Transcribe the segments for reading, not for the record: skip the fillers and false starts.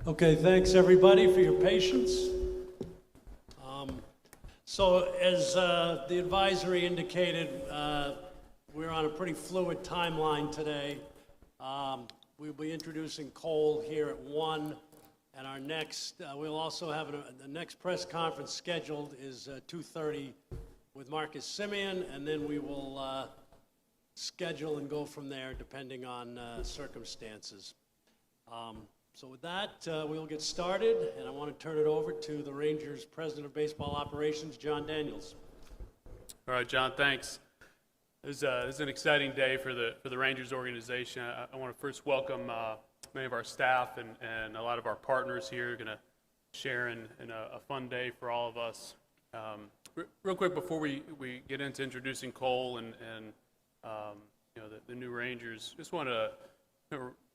Okay, thanks everybody for your patience. So as the advisory indicated, we're on a pretty fluid timeline today. We'll be introducing Kole here at 1, and our next, we'll also have the next press conference scheduled is 2:30 with Marcus Simeon, and then we will schedule and go from there depending on circumstances. So with that, we'll get started, and I want to turn it over to the Rangers President of Baseball Operations, John Daniels. All right, John, thanks. This is an exciting day for the Rangers organization. I want to first welcome many of our staff and a lot of our partners here. Going to share in a fun day for all of us. Real quick before we get into introducing Kole and the new Rangers, just want to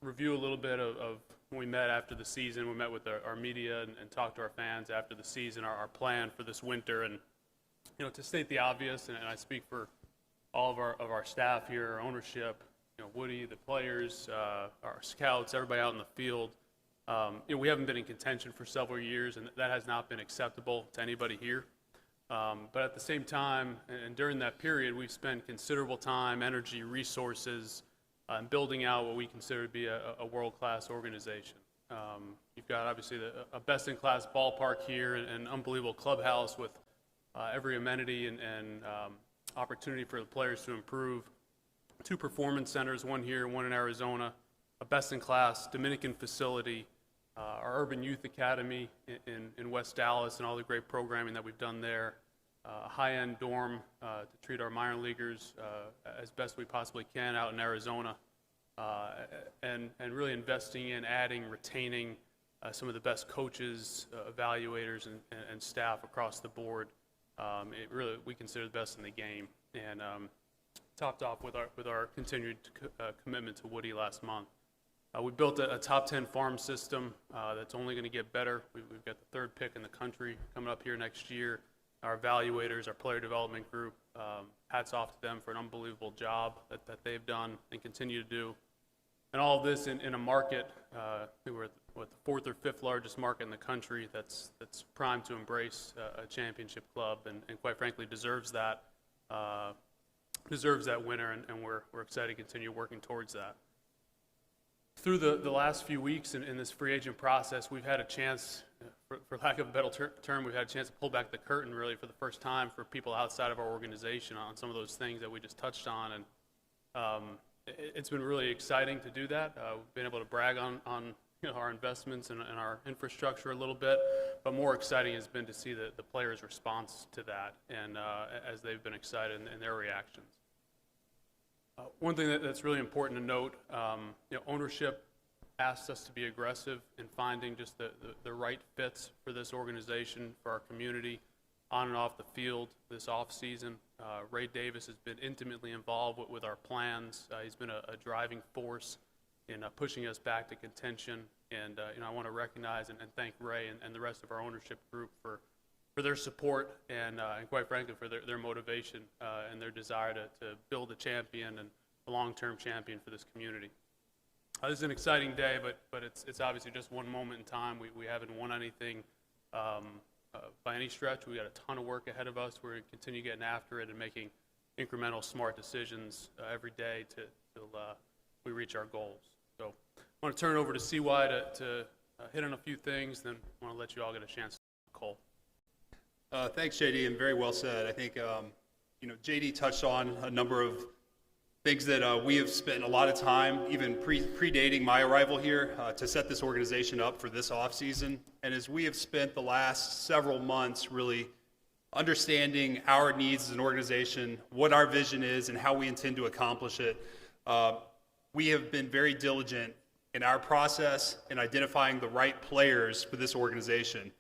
review a little bit of when we met after the season. We met with our media and talked to our fans after the season, our plan for this winter. And to state the obvious, and I speak for all of our staff here, our ownership, Woody, the players, our scouts, everybody out in the field. We haven't been in contention for several years, and that has not been acceptable to anybody here. But at the same time, and during that period, we've spent considerable time, energy, resources, and building out what we consider to be a world-class organization. You've got obviously a best-in-class ballpark here and an unbelievable clubhouse with every amenity and opportunity for the players to improve. 2 performance centers, one here, one in Arizona, a best-in-class Dominican facility, our Urban Youth Academy in West Dallas and all the great programming that we've done there, a high-end dorm to treat our minor leaguers as best we possibly can out in Arizona, and really investing in adding, retaining some of the best coaches, evaluators, and staff across the board. We consider the best in the game, and topped off with our continued commitment to Woody last month. We built a top 10 farm system that's only going to get better. We've got the 3rd pick in the country coming up here next year. Our evaluators, our player development group, hats off to them for an unbelievable job that they've done and continue to do. And all of this in a market, we're the 4th or 5th largest market in the country that's primed to embrace a championship club and quite frankly deserves that winner, and we're excited to continue working towards that. Through the last few weeks in this free agent process, we've had a chance, for lack of a better term, we've had a chance to pull back the curtain really for the first time for people outside of our organization on some of those things that we just touched on. And it's been really exciting to do that. We've been able to brag on our investments and our infrastructure a little bit, but more exciting has been to see the players' response to that and as they've been excited in their reactions. One thing that's really important to note, ownership asked us to be aggressive in finding just the right fits for this organization, for our community, on and off the field this offseason. Ray Davis has been intimately involved with our plans. He's been a driving force in pushing us back to contention. And I want to recognize and thank Ray and the rest of our ownership group for their support and quite frankly for their motivation and their desire to build a champion and a long-term champion for this community. This is an exciting day, but it's obviously just one moment in time. We haven't won anything by any stretch. We got a ton of work ahead of us. We're going to continue getting after it and making incremental, smart decisions every day till we reach our goals. So I want to turn it over to CY to hit on a few things, then I want to let you all get a chance to Kole. Thanks, JD, and very well said. I think JD touched on a number of things that we have spent a lot of time, even predating my arrival here, to set this organization up for this offseason. And as we have spent the last several months really understanding our needs as an organization, what our vision is, and how we intend to accomplish it, we have been very diligent in our process in identifying the right players for this organization.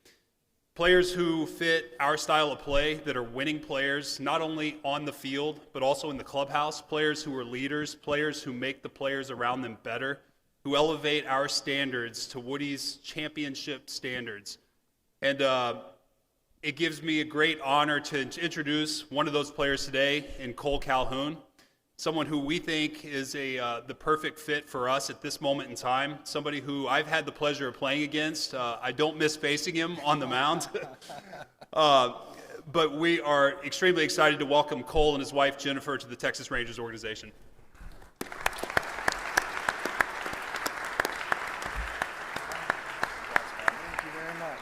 Players who fit our style of play, that are winning players, not only on the field, but also in the clubhouse, players who are leaders, players who make the players around them better, who elevate our standards to Woody's championship standards. And it gives me a great honor to introduce one of those players today in Kole Calhoun. someone who we think is the perfect fit for us at this moment in time, somebody who I've had the pleasure of playing against. I don't miss facing him on the mound. But we are extremely excited to welcome Kole and his wife, Jennifer, to the Texas Rangers organization. Thank you very much.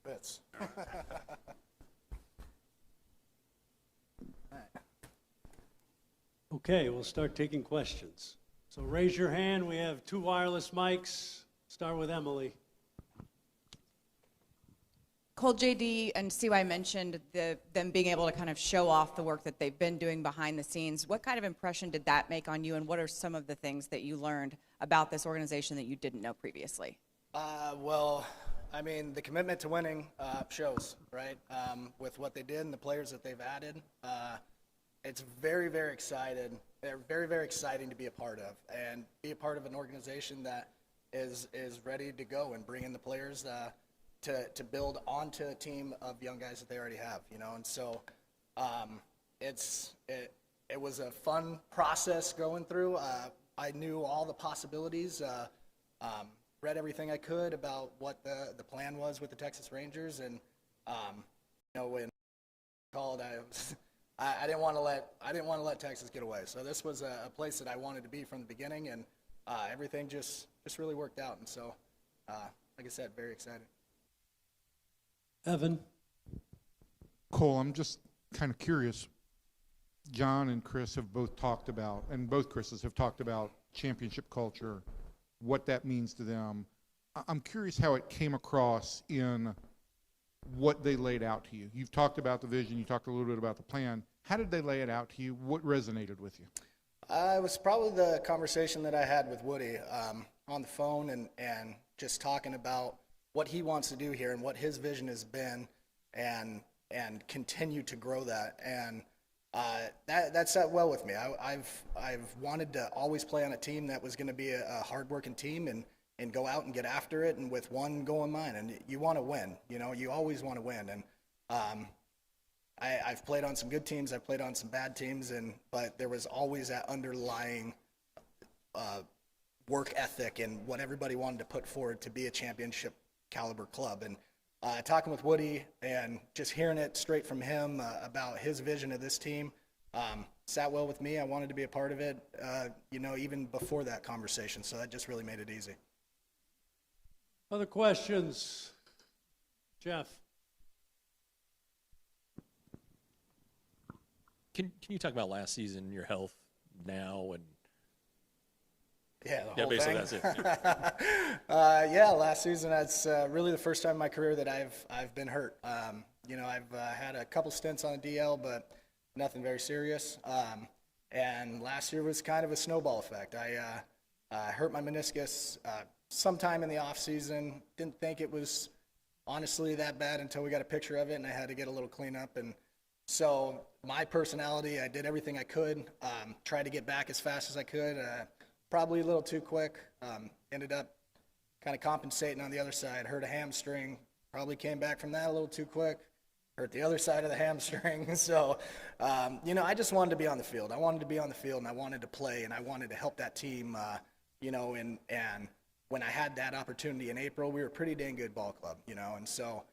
Fits. Okay, we'll start taking questions. So raise your hand. We have 2 wireless mics. Start with Emily. Cole, JD, and CY mentioned them being able to kind of show off the work that they've been doing behind the scenes. What kind of impression did that make on you, and what are some of the things that you learned about this organization that you didn't know previously? Well, I mean, the commitment to winning shows, right? With what they did and the players that they've added. It's very, very excited. They're very, very exciting to be a part of, and be a part of an organization that is ready to go and bring in the players to build onto a team of young guys that they already have, you know. And so it was a fun process going through. I knew all the possibilities, read everything I could about what the plan was with the Texas Rangers, and you know, when I called, I didn't want to let Texas get away. So this was a place that I wanted to be from the beginning, and everything just really worked out. And so, like I said, very excited. Evan. Cole, I'm just kind of curious. John and Chris have both talked about, and both Chris's have talked about championship culture, what that means to them. I'm curious how it came across in what they laid out to you. You've talked about the vision, you talked a little bit about the plan. How did they lay it out to you? What resonated with you? It was probably the conversation that I had with Woody on the phone, and just talking about what he wants to do here and what his vision has been, and continue to grow that. And that sat well with me. I've wanted to always play on a team that was going to be a hard-working team and go out and get after it, and with one goal in mind. And you want to win, you know, you always want to win. And I've played on some good teams, I've played on some bad teams, but there was always that underlying work ethic and what everybody wanted to put forward to be a championship caliber club. And talking with Woody and just hearing it straight from him about his vision of this team sat well with me. I wanted to be a part of it, you know, even before that conversation. So that just really made it easy. Other questions? Jeff. Can you talk about last season, your health now, and Yeah, the whole basically thing. that's it. Yeah, last season, that's really the first time in my career that I've been hurt. You know, I've had a couple stints on the DL, but nothing very serious. And last year was kind of a snowball effect. I hurt my meniscus sometime in the off season. Didn't think it was honestly that bad until we got a picture of it, and I had to get a little cleanup. And so my personality, I did everything I could, tried to get back as fast as I could. Probably a little too quick. Ended up kind of compensating on the other side. Hurt a hamstring. Probably came back from that a little too quick. Hurt the other side of the hamstring. So, you know, I just wanted to be on the field. I wanted to be on the field, and I wanted to play, and I wanted to help that team, you know, and when I had that opportunity in April, we were a pretty dang good ball club, you know. And so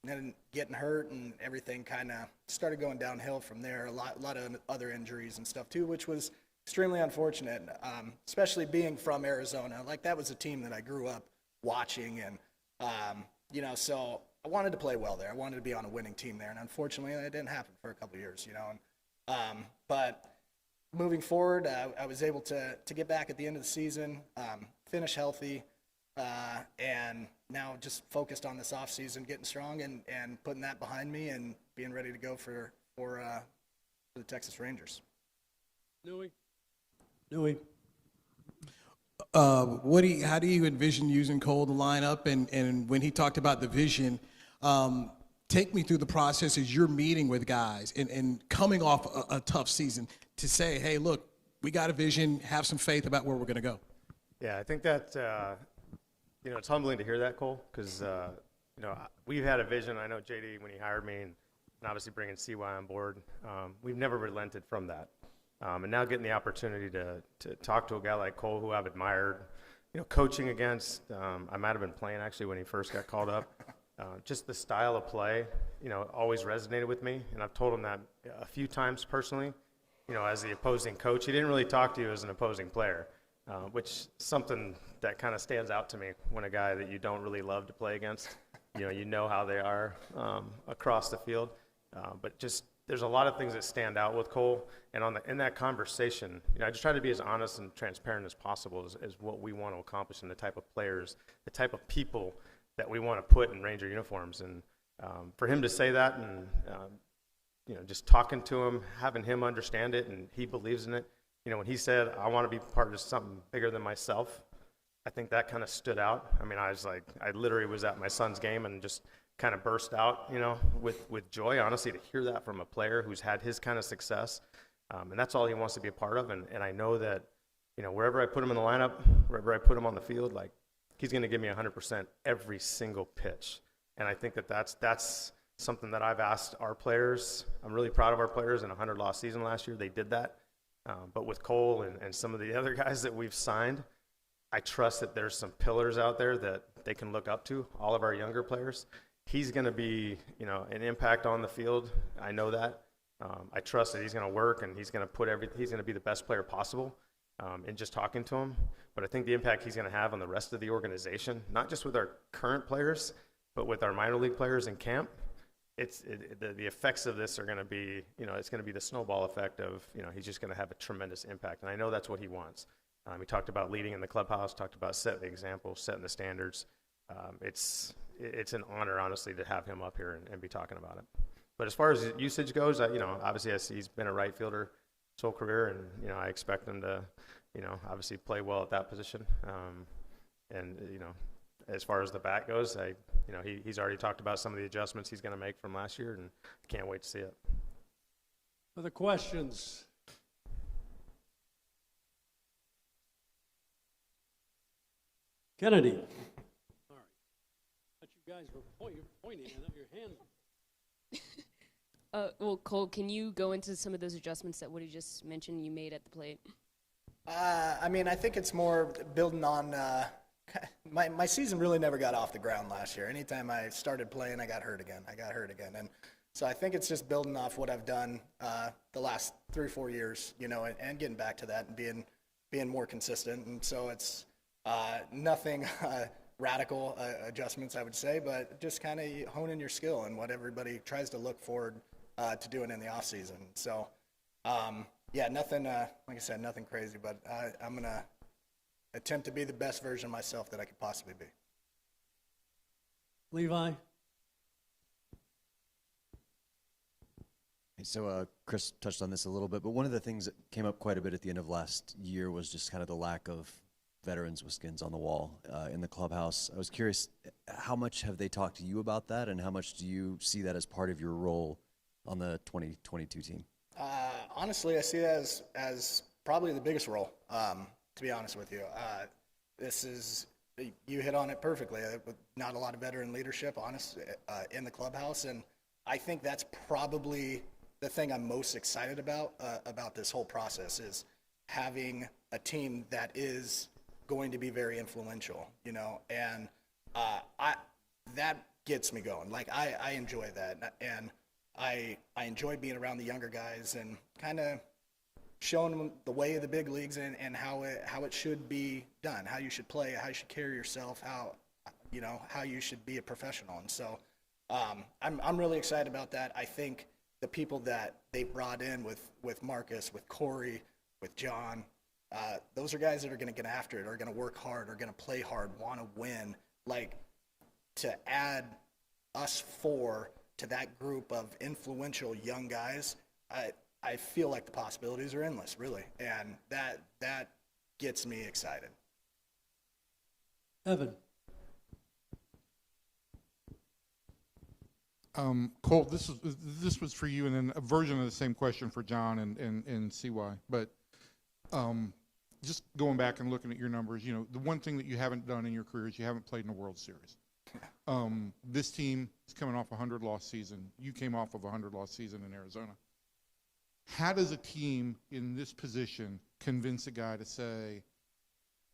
then getting hurt and everything kind of started going downhill from there. A lot of other injuries and stuff too, which was extremely unfortunate, especially being from Arizona. Like, that was a team that I grew up watching, and, you know, so I wanted to play well there. I wanted to be on a winning team there, and unfortunately it didn't happen for a couple of years, you know. And, but moving forward, I was able to get back at the end of the season, finish healthy, and now just focused on this off season, getting strong and putting that behind me and being ready to go for the Texas Rangers. Newey. Woody, how do you envision using Kole to line up? And when he talked about the vision, take me through the process as you're meeting with guys and coming off a tough season to say, hey, look, we got a vision, have some faith about where we're going to go. Yeah, I think that, it's humbling to hear that, Cole, because, we've had a vision. I know JD, when he hired me, and obviously bringing CY on board, we've never relented from that. And now getting the opportunity to talk to a guy like Cole, who I've admired, coaching against, I might have been playing actually when he first got called up. Just the style of play, always resonated with me. And I've told him that a few times personally, as the opposing coach. He didn't really talk to you as an opposing player, which something that kind of stands out to me when a guy that you don't really love to play against, you know how they are across the field. But just there's a lot of things that stand out with Cole. And in that conversation, I just try to be as honest and transparent as possible as what we want to accomplish and the type of players, the type of people that we want to put in Ranger uniforms. And for him to say that and, just talking to him, having him understand it, and he believes in it. When he said, I want to be part of something bigger than myself, I think that kind of stood out. I mean, I literally was at my son's game and just kind of burst out, with joy, honestly, to hear that from a player who's had his kind of success. And that's all he wants to be a part of. And I know that, wherever I put him in the lineup, wherever I put him on the field, he's going to give me 100% every single pitch. And I think that's something that I've asked our players. I'm really proud of our players. In a 100-loss season last year, they did that. But with Cole and some of the other guys that we've signed, I trust that there's some pillars out there that they can look up to, all of our younger players. He's going to be, an impact on the field. I know that. I trust that he's going to work and he's going to he's going to be the best player possible in just talking to him. But I think the impact he's going to have on the rest of the organization, not just with our current players, but with our minor league players in camp, the effects of this are going to be, it's going to be the snowball effect of, he's just going to have a tremendous impact. And I know that's what he wants. He talked about leading in the clubhouse, talked about setting the example, setting the standards. It's an honor, honestly, to have him up here and be talking about it. But as far as usage goes, obviously he's been a right fielder his whole career, and, I expect him to, obviously play well at that position. As far as the bat goes, he's already talked about some of the adjustments he's going to make from last year, and can't wait to see it. Other questions? Kennedy. Sorry. But you guys were pointing and up your hand. Well, Cole, can you go into some of those adjustments that Woody just mentioned you made at the plate? I think it's more building on my season really never got off the ground last year. Anytime I started playing, I got hurt again. And so I think it's just building off what I've done the last 3 or 4 years, and getting back to that and being more consistent. And so it's nothing radical adjustments, I would say, but just kind of honing your skill and what everybody tries to look forward to doing in the off season. So, nothing, like I said, nothing crazy, but I'm going to attempt to be the best version of myself that I could possibly be. Levi? So Chris touched on this a little bit, but one of the things that came up quite a bit at the end of last year was just kind of the lack of veterans with skins on the wall in the clubhouse. I was curious, how much have they talked to you about that, and how much do you see that as part of your role on the 2022 team? Honestly, I see that as probably the biggest role, to be honest with you. You hit on it perfectly. With not a lot of veteran leadership, in the clubhouse, and I think that's probably the thing I'm most excited about this whole process is having a team that is going to be very influential, and that gets me going. I enjoy that, and I enjoy being around the younger guys and kind of showing them the way of the big leagues and how it should be done, how you should play, how you should carry yourself, how you should be a professional. And so I'm really excited about that. I think the people that they brought in with Marcus, with Corey, with John, those are guys that are going to get after it, are going to work hard, are going to play hard, want to win. To add us 4 to that group of influential young guys, I feel like the possibilities are endless, really, and that gets me excited. Evan? Cole, this was for you, and then a version of the same question for John and CY. But Just going back and looking at your numbers, you know, the one thing that you haven't done in your career is you haven't played in a World Series. This team is coming off a 100-loss season. You came off of a 100-loss season in Arizona. How does a team in this position convince a guy to say,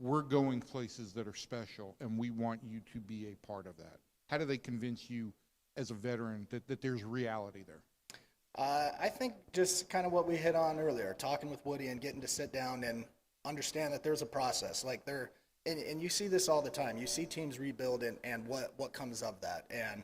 we're going places that are special and we want you to be a part of that? How do they convince you as a veteran that there's reality there? I think just kind of what we hit on earlier, talking with Woody and getting to sit down and understand that there's a process. Like and you see this all the time. You see teams rebuild and what comes of that. And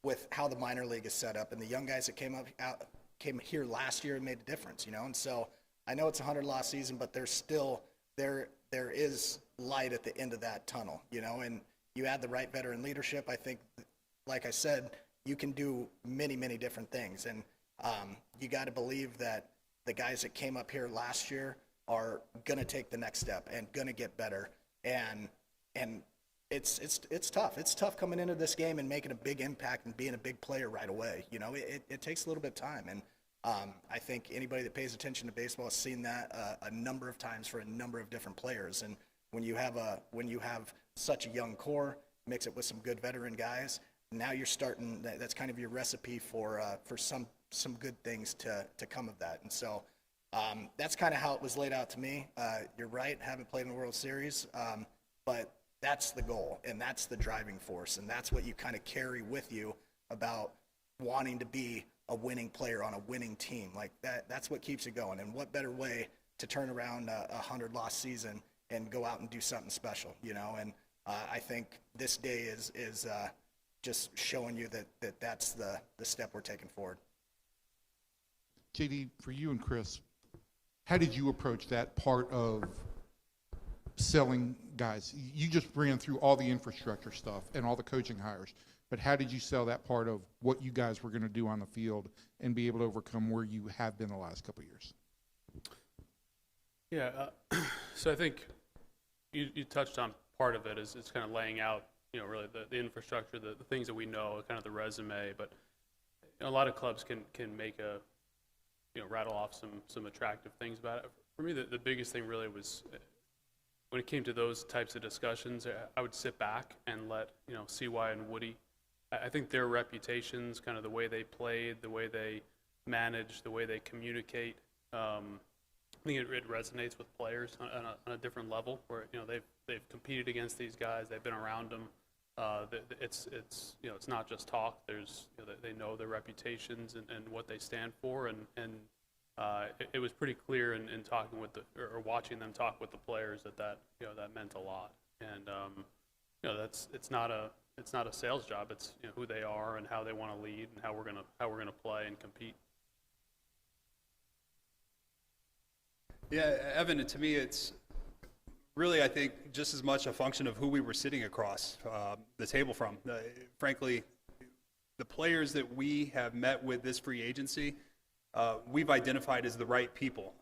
with how the minor league is set up and the young guys that came here last year and made a difference, you know. And so I know it's a 100-loss season, but there's still there is light at the end of that tunnel, you know. And you add the right veteran leadership. I think, like I said, you can do many, many different things. And you got to believe that the guys that came up here last year are going to take the next step and going to get better. And it's tough. It's tough coming into this game and making a big impact and being a big player right away. You know, it takes a little bit of time. And I think anybody that pays attention to baseball has seen that a number of times for a number of different players. And when you have such a young core, mix it with some good veteran guys, now you're starting. That's kind of your recipe for some good things to come of that. And so that's kind of how it was laid out to me. You're right, haven't played in the World Series, but that's the goal and that's the driving force, and that's what you kind of carry with you about wanting to be a winning player on a winning team. Like that's what keeps it going. And what better way to turn around a 100-loss season and go out and do something special, you know? And I think this day is just showing you that's the step we're taking forward. JD, for you and Chris, how did you approach that part of selling guys? You just ran through all the infrastructure stuff and all the coaching hires, but how did you sell that part of what you guys were going to do on the field and be able to overcome where you have been the last couple of years? Yeah, so I think you touched on part of it is it's kind of laying out, you know, really the infrastructure, the things that we know, kind of the resume. But you know, a lot of clubs can make rattle off some attractive things about it. For me, the biggest thing really was when it came to those types of discussions, I would sit back and let, you know, CY and Woody, I think their reputations, kind of the way they played, the way they manage, the way they communicate, I think it resonates with players on a different level. Where, you know, they've competed against these guys, they've been around them. It's you know, it's not just talk. There's, you know, they know their reputations and what they stand for, and it was pretty clear in talking with or watching them talk with the players that you know, that meant a lot. And you know, it's not a sales job. It's, you know, who they are and how they want to lead and how we're gonna play and compete. Yeah, Evan, to me, it's really, I think, just as much a function of who we were sitting across the table from. Frankly, the players that we have met with this free agency, we've identified as the right people.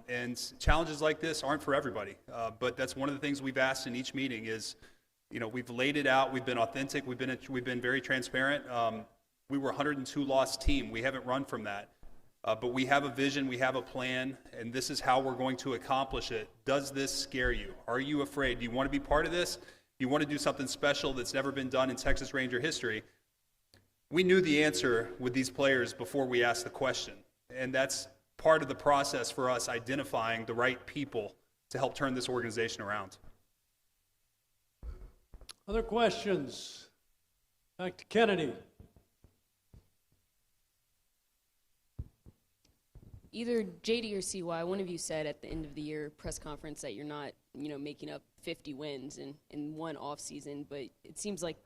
And challenges like this aren't for everybody. But that's one of the things we've asked in each meeting is, you know, we've laid it out, we've been authentic, we've been very transparent. We were a 102-loss team. We haven't run from that. But we have a vision, we have a plan, and this is how we're going to accomplish it. Does this scare you? Are you afraid? Do you want to be part of this? Do you want to do something special that's never been done in Texas Ranger history? We knew the answer with these players before we asked the question, and that's part of the process for us identifying the right people to help turn this organization around. Other questions? Back to Kennedy. Either JD or CY, one of you said at the end of the year press conference that you're not, you know, making up 50 wins in one off season, but it seems like,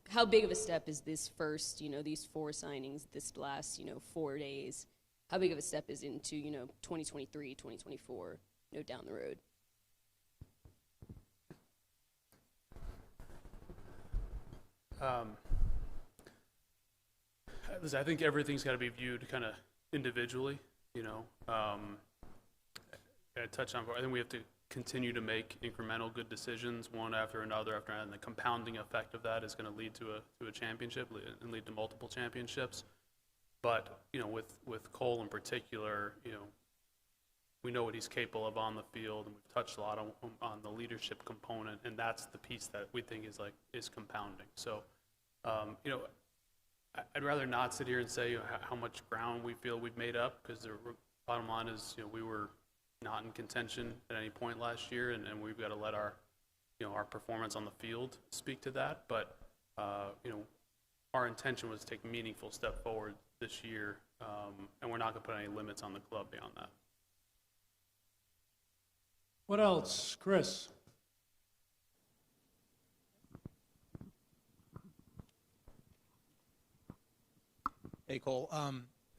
how big of a step is this first, you know, these 4 signings this last, you know, 4 days? How big of a step is into, you know, 2023, 2024, you know, down the road? I think everything's got to be viewed kind of individually. You know, I touched on, I think we have to continue to make incremental good decisions, one after another, and the compounding effect of that is going to lead to a championship and lead to multiple championships. But, you know, with Kole in particular, you know, we know what he's capable of on the field, and we've touched a lot on the leadership component, and that's the piece that we think is compounding. So, you know, I'd rather not sit here and say how much ground we feel we've made up, because the bottom line is, you know, we were not in contention at any point last year, and we've got to let our, you know, our performance on the field speak to that. But, you know, our intention was to take a meaningful step forward this year, and we're not going to put any limits on the club beyond that. What else? Chris? Hey, Cole.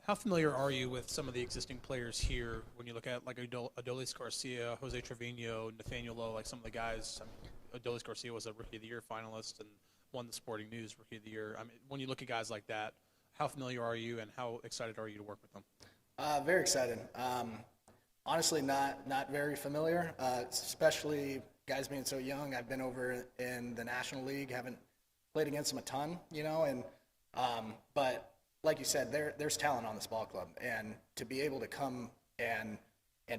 How familiar are you with some of the existing players here when you look at like Adolis Garcia, Jose Trevino, Nathaniel Lowe, like some of the guys? I mean, Adolis Garcia was a Rookie of the Year finalist and won the Sporting News Rookie of the Year. I mean, when you look at guys like that, how familiar are you and how excited are you to work with them? Very excited. Honestly, not very familiar, especially guys being so young. I've been over in the National League, haven't played against them a ton, you know, and but like you said, there's talent on this ball club, and to be able to come and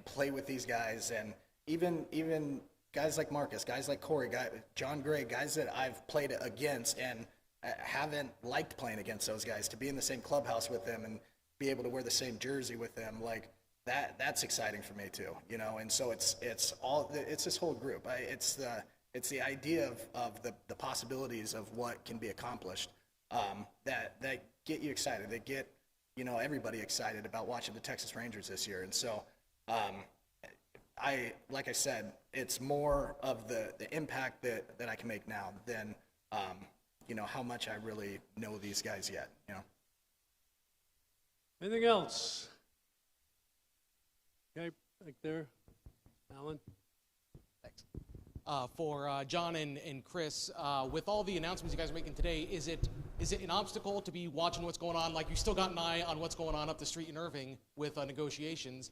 play with these guys, and even guys like Marcus, guys like Corey, John Gray, guys that I've played against and haven't liked playing against those guys, to be in the same clubhouse with them and be able to wear the same jersey with them, like that's exciting for me too, you know. And so it's this whole group. It's the idea of the possibilities of what can be accomplished that get you excited, that get, you know, everybody excited about watching the Texas Rangers this year. And so like I said, it's more of the impact that I can make now than you know, how much I really know these guys yet, you know. Anything else? Okay, back there. Alan? Thanks. For John and Chris, with all the announcements you guys are making today, is it an obstacle to be watching what's going on? Like, you still got an eye on what's going on up the street in Irving with negotiations.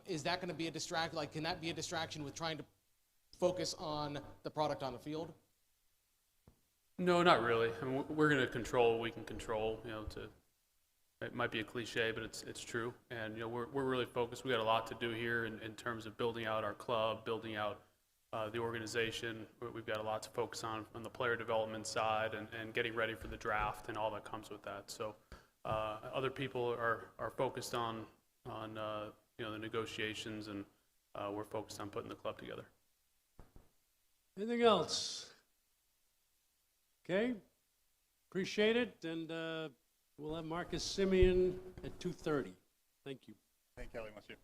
Is that going to be a distraction? Like, can that be a distraction with trying to focus on the product on the field? No, not really. I mean, we're going to control what we can control. You know, it might be a cliche, but it's true. And, you know, we're really focused. We got a lot to do here in terms of building out our club, building out the organization. We've got a lot to focus on the player development side and getting ready for the draft and all that comes with that. So other people are focused on you know, the negotiations, and we're focused on putting the club together. Anything else? Okay, appreciate it, and we'll have Marcus Simeon at 2:30. Thank you. Thank Kelly. Wants you.